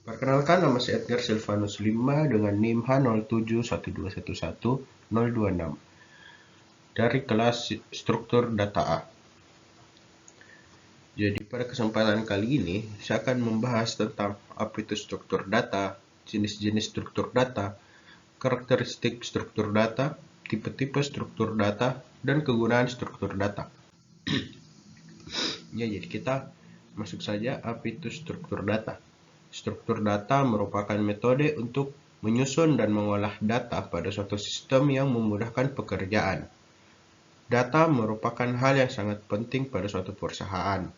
Perkenalkan, nama saya Edgar Silvanus 5 dengan NIM H0712111026 dari kelas struktur data A. Jadi pada kesempatan kali ini saya akan membahas tentang apa itu struktur data, jenis-jenis struktur data, karakteristik struktur data, tipe-tipe struktur data, dan kegunaan struktur data. Ya, jadi kita masuk saja apa itu struktur data. Struktur data merupakan metode untuk menyusun dan mengolah data pada suatu sistem yang memudahkan pekerjaan. Data merupakan hal yang sangat penting pada suatu perusahaan,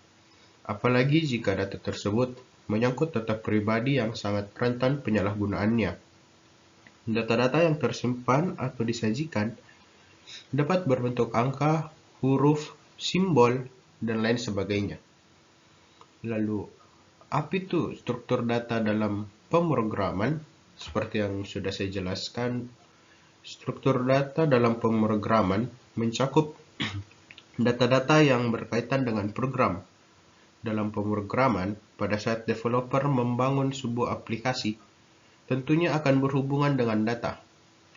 apalagi jika data tersebut menyangkut data pribadi yang sangat rentan penyalahgunaannya. Data-data yang tersimpan atau disajikan dapat berbentuk angka, huruf, simbol, dan lain sebagainya. Lalu, apa itu struktur data dalam pemrograman? Seperti yang sudah saya jelaskan, struktur data dalam pemrograman mencakup data-data yang berkaitan dengan program. Dalam pemrograman, pada saat developer membangun sebuah aplikasi, tentunya akan berhubungan dengan data,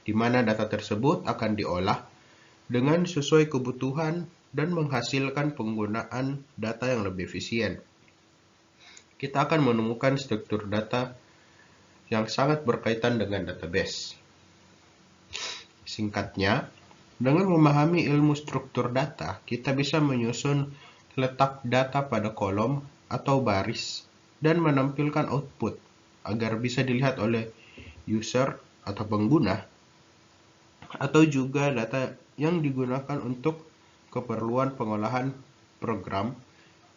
di mana data tersebut akan diolah dengan sesuai kebutuhan dan menghasilkan penggunaan data yang lebih efisien. Kita akan menemukan struktur data yang sangat berkaitan dengan database. Singkatnya, dengan memahami ilmu struktur data, kita bisa menyusun letak data pada kolom atau baris dan menampilkan output agar bisa dilihat oleh user atau pengguna, atau juga data yang digunakan untuk keperluan pengolahan program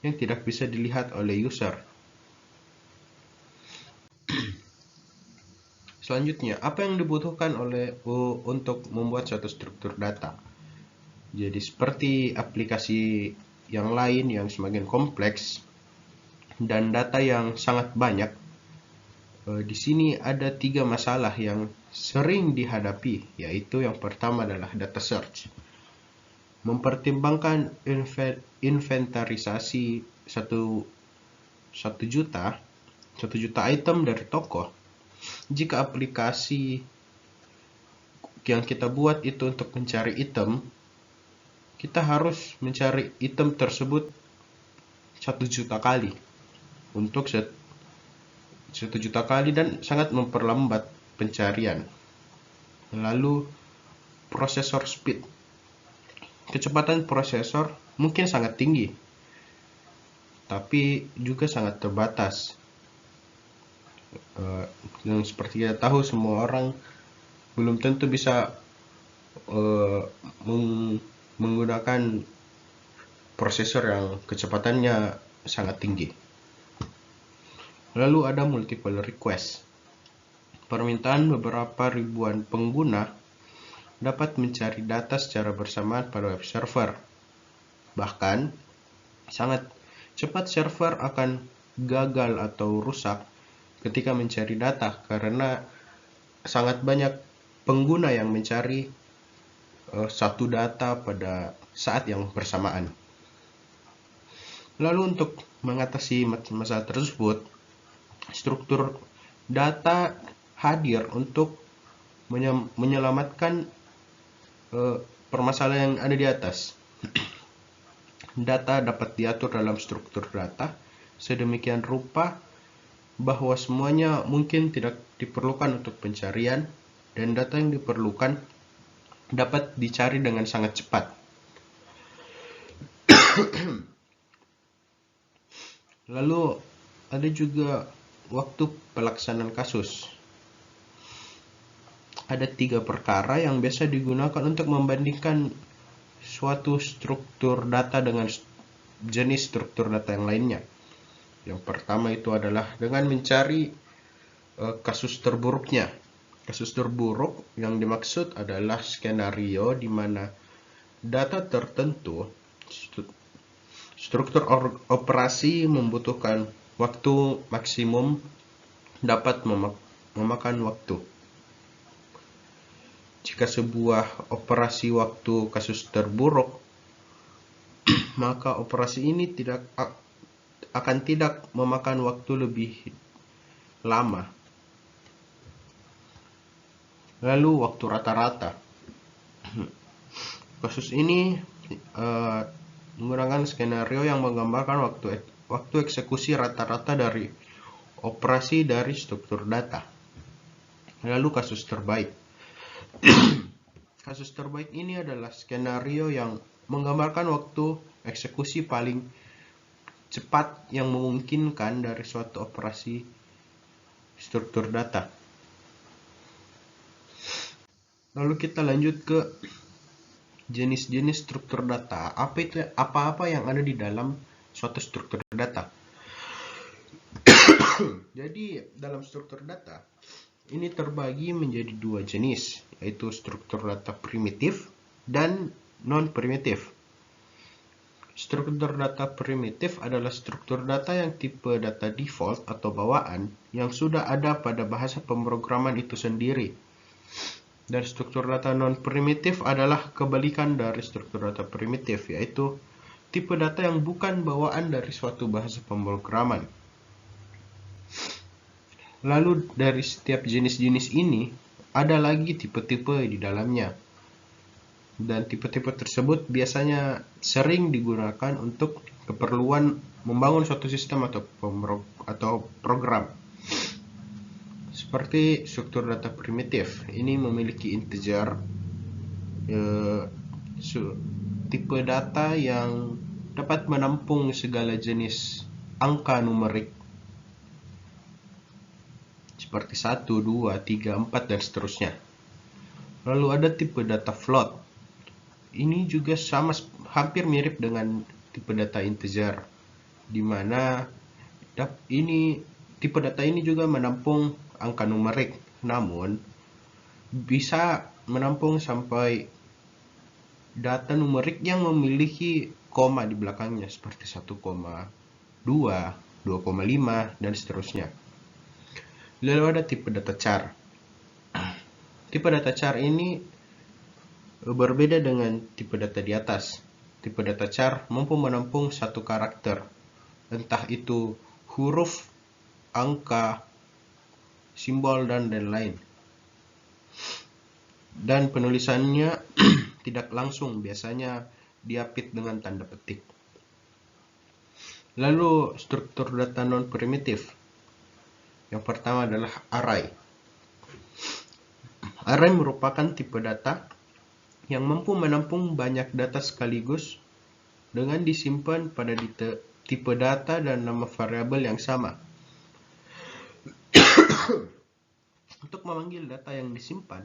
yang tidak bisa dilihat oleh user. Selanjutnya, apa yang dibutuhkan untuk membuat suatu struktur data? Jadi seperti aplikasi yang lain yang semakin kompleks dan data yang sangat banyak, di sini ada 3 masalah yang sering dihadapi, yaitu yang pertama adalah data search. Mempertimbangkan inventarisasi 1 juta item dari toko. Jika aplikasi yang kita buat itu untuk mencari item, kita harus mencari item tersebut 1 juta kali untuk 1 juta kali dan sangat memperlambat pencarian. Lalu prosesor speed. Kecepatan prosesor mungkin sangat tinggi, tapi juga sangat terbatas. Yang seperti kita tahu, semua orang belum tentu bisa menggunakan prosesor yang kecepatannya sangat tinggi. Lalu ada multiple request. Permintaan beberapa ribuan pengguna dapat mencari data secara bersamaan pada web server. Bahkan, sangat cepat server akan gagal atau rusak ketika mencari data karena sangat banyak pengguna yang mencari satu data pada saat yang bersamaan. Lalu untuk mengatasi masalah tersebut, struktur data hadir untuk menyelamatkan permasalahan yang ada di atas. Data dapat diatur dalam struktur data sedemikian rupa bahwa semuanya mungkin tidak diperlukan untuk pencarian, dan data yang diperlukan dapat dicari dengan sangat cepat. Lalu ada juga waktu pelaksanaan kasus. Ada 3 perkara yang biasa digunakan untuk membandingkan suatu struktur data dengan jenis struktur data yang lainnya. Yang pertama itu adalah dengan mencari kasus terburuknya. Kasus terburuk yang dimaksud adalah skenario di mana data tertentu, struktur operasi membutuhkan waktu maksimum dapat memakan waktu. Jika sebuah operasi waktu kasus terburuk, maka operasi ini tidak memakan waktu lebih lama. Lalu waktu rata-rata. Kasus ini menggunakan skenario yang menggambarkan waktu eksekusi rata-rata dari operasi dari struktur data. Lalu kasus terbaik. Kasus terbaik ini adalah skenario yang menggambarkan waktu eksekusi paling cepat yang memungkinkan dari suatu operasi struktur data. Lalu kita lanjut ke jenis-jenis struktur data. Apa-apa yang ada di dalam suatu struktur data. Jadi dalam struktur data ini terbagi menjadi dua jenis, yaitu struktur data primitif dan non-primitif. Struktur data primitif adalah struktur data yang tipe data default atau bawaan yang sudah ada pada bahasa pemrograman itu sendiri. Dan struktur data non-primitif adalah kebalikan dari struktur data primitif, yaitu tipe data yang bukan bawaan dari suatu bahasa pemrograman. Lalu dari setiap jenis-jenis ini, ada lagi tipe-tipe di dalamnya. Dan tipe-tipe tersebut biasanya sering digunakan untuk keperluan membangun suatu sistem atau program. Seperti struktur data primitif, ini memiliki integer, tipe data yang dapat menampung segala jenis angka numerik seperti 1, 2, 3, 4, dan seterusnya. Lalu ada tipe data float. Ini juga sama, hampir mirip dengan tipe data integer, di mana tipe data ini juga menampung angka numerik, namun bisa menampung sampai data numerik yang memiliki koma di belakangnya seperti 1,2, 2,5, dan seterusnya. Lalu ada tipe data char. Tipe data char ini berbeda dengan tipe data di atas. Tipe data char mampu menampung satu karakter, entah itu huruf, angka, simbol, dan lain-lain. Dan penulisannya tidak langsung, biasanya diapit dengan tanda petik. Lalu struktur data non-primitif. Yang pertama adalah array. Array merupakan tipe data yang mampu menampung banyak data sekaligus dengan disimpan pada tipe data dan nama variabel yang sama. Untuk memanggil data yang disimpan,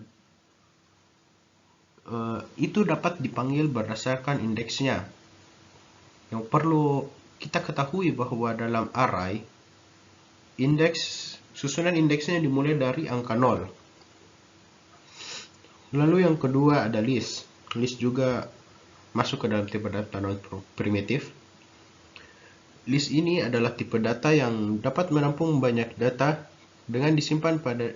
itu dapat dipanggil berdasarkan indeksnya. Yang perlu kita ketahui bahwa dalam array, susunan indeksnya dimulai dari angka 0. Lalu yang kedua ada list. List juga masuk ke dalam tipe data non-primitif. List ini adalah tipe data yang dapat menampung banyak data dengan disimpan pada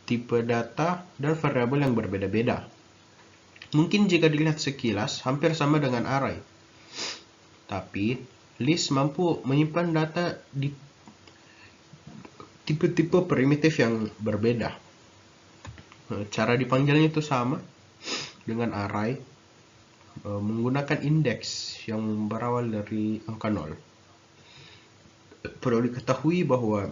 tipe data dan variabel yang berbeda-beda. Mungkin jika dilihat sekilas hampir sama dengan array, tapi list mampu menyimpan data di tipe-tipe primitif yang berbeda. Cara dipanggilnya itu sama dengan array, menggunakan indeks yang berawal dari angka 0. Perlu diketahui bahwa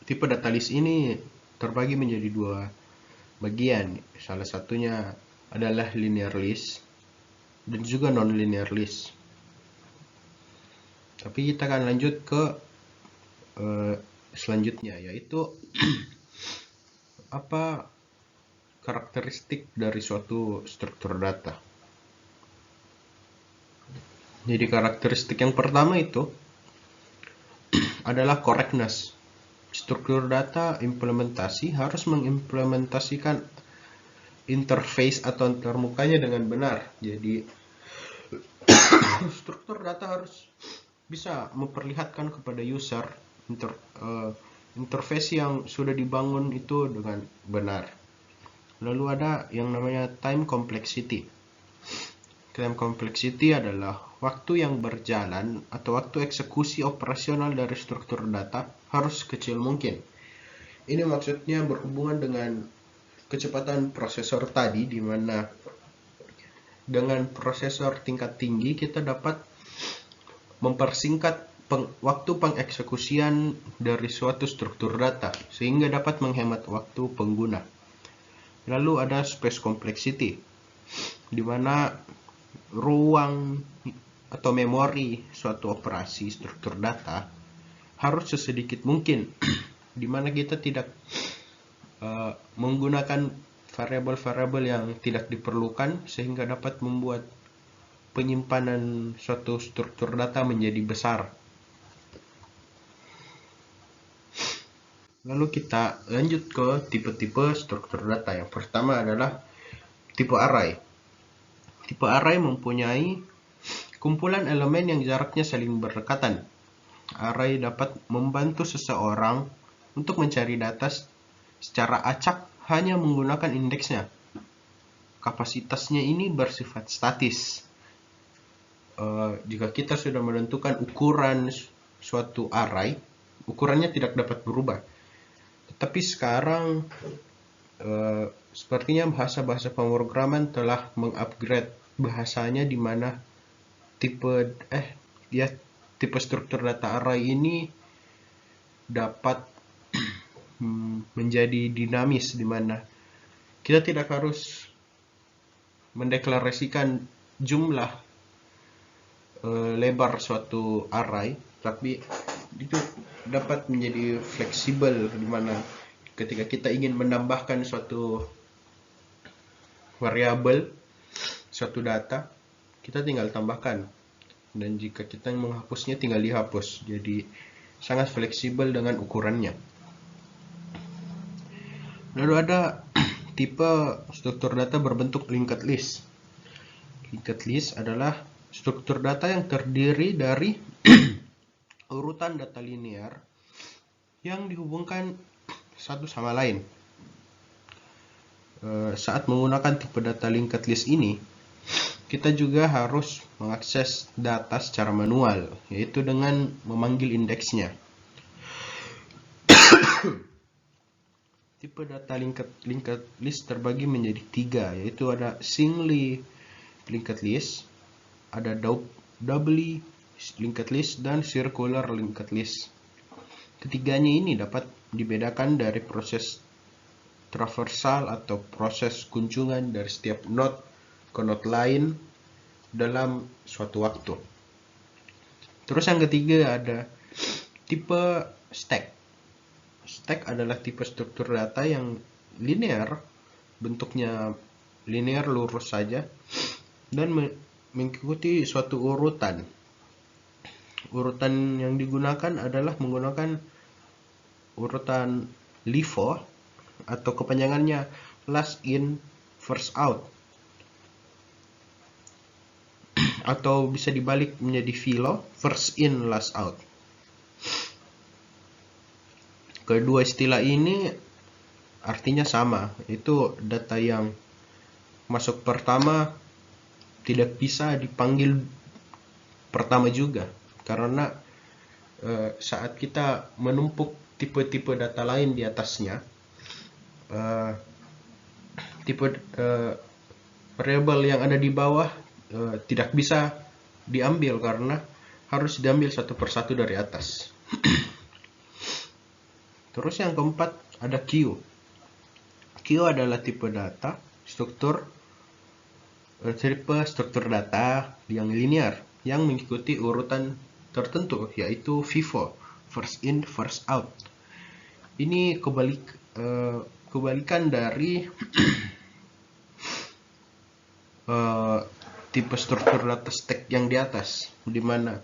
tipe data list ini terbagi menjadi dua bagian. Salah satunya adalah linear list dan juga non-linear list. Tapi kita akan lanjut ke selanjutnya, yaitu apa karakteristik dari suatu struktur data. Jadi karakteristik yang pertama itu adalah correctness. Struktur data implementasi harus mengimplementasikan interface atau antarmukanya dengan benar. Jadi struktur data harus bisa memperlihatkan kepada user interface yang sudah dibangun itu dengan benar. Lalu ada yang namanya time complexity. Time complexity adalah waktu yang berjalan atau waktu eksekusi operasional dari struktur data harus kecil mungkin. Ini maksudnya berhubungan dengan kecepatan prosesor tadi, di mana dengan prosesor tingkat tinggi kita dapat mempersingkat waktu pengeksekusian dari suatu struktur data, sehingga dapat menghemat waktu pengguna. Lalu ada space complexity, di mana ruang atau memori suatu operasi struktur data harus sesedikit mungkin, di mana kita tidak menggunakan variabel-variabel yang tidak diperlukan, sehingga dapat membuat penyimpanan suatu struktur data menjadi besar. Lalu kita lanjut ke tipe-tipe struktur data. Yang pertama adalah tipe array. Tipe array mempunyai kumpulan elemen yang jaraknya saling berdekatan. Array dapat membantu seseorang untuk mencari data secara acak hanya menggunakan indeksnya. Kapasitasnya ini bersifat statis. Jika kita sudah menentukan ukuran suatu array, ukurannya tidak dapat berubah. Tetapi sekarang sepertinya bahasa-bahasa pemrograman telah mengupgrade bahasanya, di mana tipe struktur data array ini dapat menjadi dinamis, di mana kita tidak harus mendeklarasikan jumlah lebar suatu array, tapi itu dapat menjadi fleksibel, di mana ketika kita ingin menambahkan suatu variabel, suatu data, kita tinggal tambahkan, dan jika kita menghapusnya tinggal dihapus. Jadi sangat fleksibel dengan ukurannya. Lalu ada tipe struktur data berbentuk linked list. Linked list adalah struktur data yang terdiri dari urutan data linear yang dihubungkan satu sama lain. Saat menggunakan tipe data linked list ini, kita juga harus mengakses data secara manual, yaitu dengan memanggil indeksnya. Tipe data linked list terbagi menjadi 3, yaitu ada singly linked list, ada doubly linked list, dan circular linked list. Ketiganya ini dapat dibedakan dari proses traversal atau proses kunjungan dari setiap node ke node lain dalam suatu waktu. Terus yang ketiga ada tipe stack. Stack adalah tipe struktur data yang linear, bentuknya linear lurus saja, dan mengikuti suatu urutan. Urutan yang digunakan adalah menggunakan urutan LIFO, atau kepanjangannya last in first out, atau bisa dibalik menjadi FILO, first in last out. Kedua istilah ini artinya sama, itu data yang masuk pertama tidak bisa dipanggil pertama juga, karena saat kita menumpuk tipe-tipe data lain di atasnya, variabel yang ada di bawah tidak bisa diambil, karena harus diambil satu persatu dari atas. Terus yang keempat ada queue. Queue adalah tipe struktur data yang linear yang mengikuti urutan tertentu, yaitu FIFO, first in first out. Ini kebalikan dari tipe struktur data stack yang di atas, di mana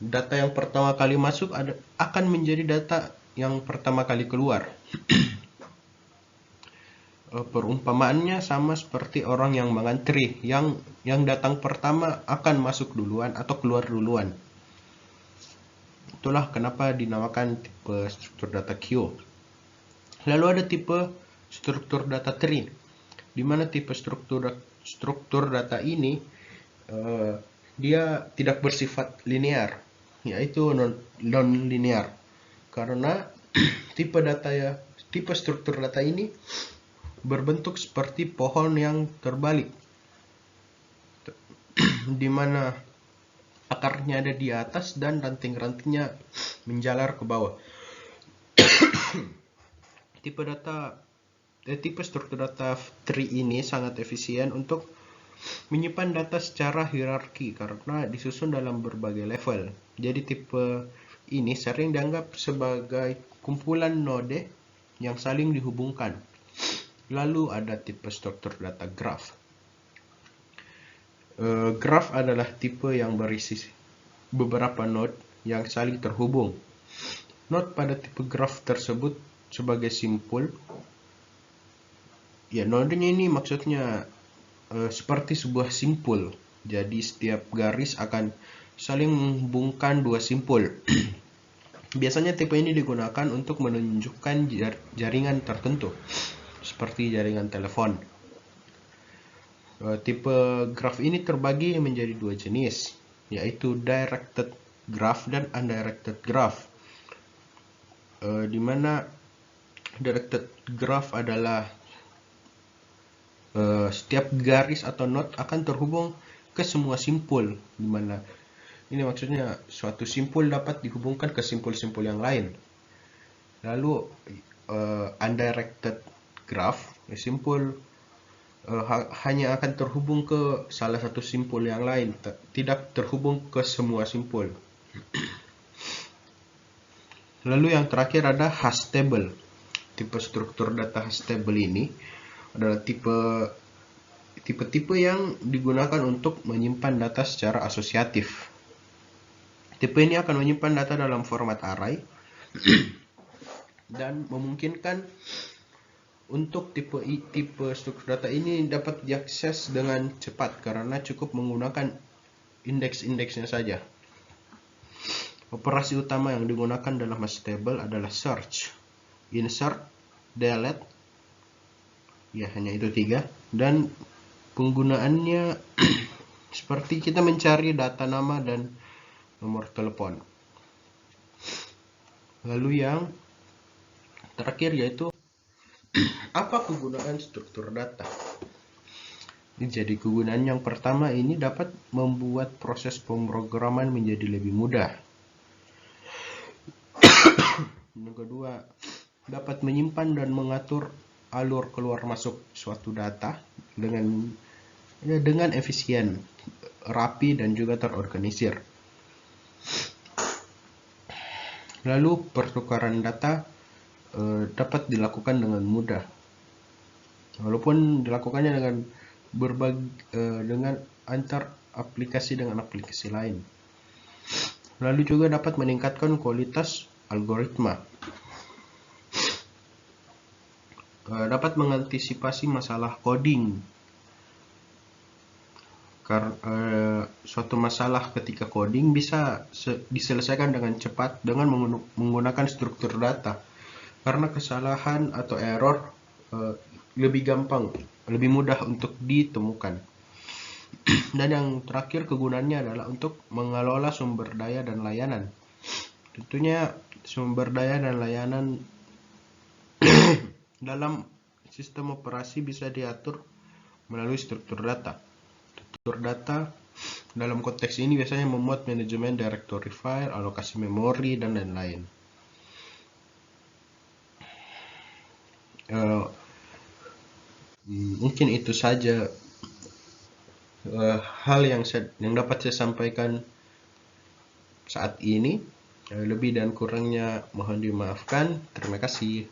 data yang pertama kali masuk akan menjadi data yang pertama kali keluar. Perumpamaannya sama seperti orang yang mengantri, yang datang pertama akan masuk duluan atau keluar duluan. Itulah kenapa dinamakan tipe struktur data queue. Lalu ada tipe struktur data tree, di mana tipe struktur data ini dia tidak bersifat linear, yaitu non-linear. karena tipe struktur data ini berbentuk seperti pohon yang terbalik, di mana akarnya ada di atas dan ranting-rantingnya menjalar ke bawah. Tipe struktur data tree ini sangat efisien untuk menyimpan data secara hierarki karena disusun dalam berbagai level. Jadi tipe ini sering dianggap sebagai kumpulan node yang saling dihubungkan. Lalu ada tipe struktur data graph. Graph adalah tipe yang berisi beberapa node yang saling terhubung. Node pada tipe graph tersebut sebagai simpul. Ya, nodenya ini maksudnya seperti sebuah simpul. Jadi setiap garis akan saling menghubungkan dua simpul. Biasanya tipe ini digunakan untuk menunjukkan jaringan tertentu, seperti jaringan telepon. Tipe graph ini terbagi menjadi dua jenis, yaitu directed graph dan undirected graph. Di mana directed graph adalah setiap garis atau node akan terhubung ke semua simpul, di mana ini maksudnya suatu simpul dapat dihubungkan ke simpul-simpul yang lain. Lalu undirected graph, simpul hanya akan terhubung ke salah satu simpul yang lain, tidak terhubung ke semua simpul. Lalu yang terakhir ada hash table. Tipe struktur data hash table ini adalah tipe-tipe yang digunakan untuk menyimpan data secara asosiatif. Tipe ini akan menyimpan data dalam format array dan memungkinkan untuk tipe struktur data ini dapat diakses dengan cepat karena cukup menggunakan indeks-indeksnya saja. Operasi utama yang digunakan dalam hash table adalah search, insert, delete. Ya, hanya itu 3. Dan penggunaannya seperti kita mencari data nama dan nomor telepon. Lalu yang terakhir yaitu apa kegunaan struktur data? Jadi kegunaan yang pertama ini dapat membuat proses pemrograman menjadi lebih mudah. Yang kedua, dapat menyimpan dan mengatur alur keluar masuk suatu data dengan efisien, rapi dan juga terorganisir. Lalu pertukaran data dapat dilakukan dengan mudah, walaupun dilakukannya dengan antar aplikasi dengan aplikasi lain. Lalu juga dapat meningkatkan kualitas algoritma, dapat mengantisipasi masalah coding. Suatu masalah ketika coding bisa diselesaikan dengan cepat dengan menggunakan struktur data, karena kesalahan atau error lebih gampang, lebih mudah untuk ditemukan. Dan yang terakhir kegunaannya adalah untuk mengelola sumber daya dan layanan. Tentunya sumber daya dan layanan dalam sistem operasi bisa diatur melalui struktur data. Struktur data dalam konteks ini biasanya memuat manajemen directory file, alokasi memori, dan lain-lain. Mungkin itu saja hal yang dapat saya sampaikan saat ini. Lebih dan kurangnya mohon dimaafkan. Terima kasih.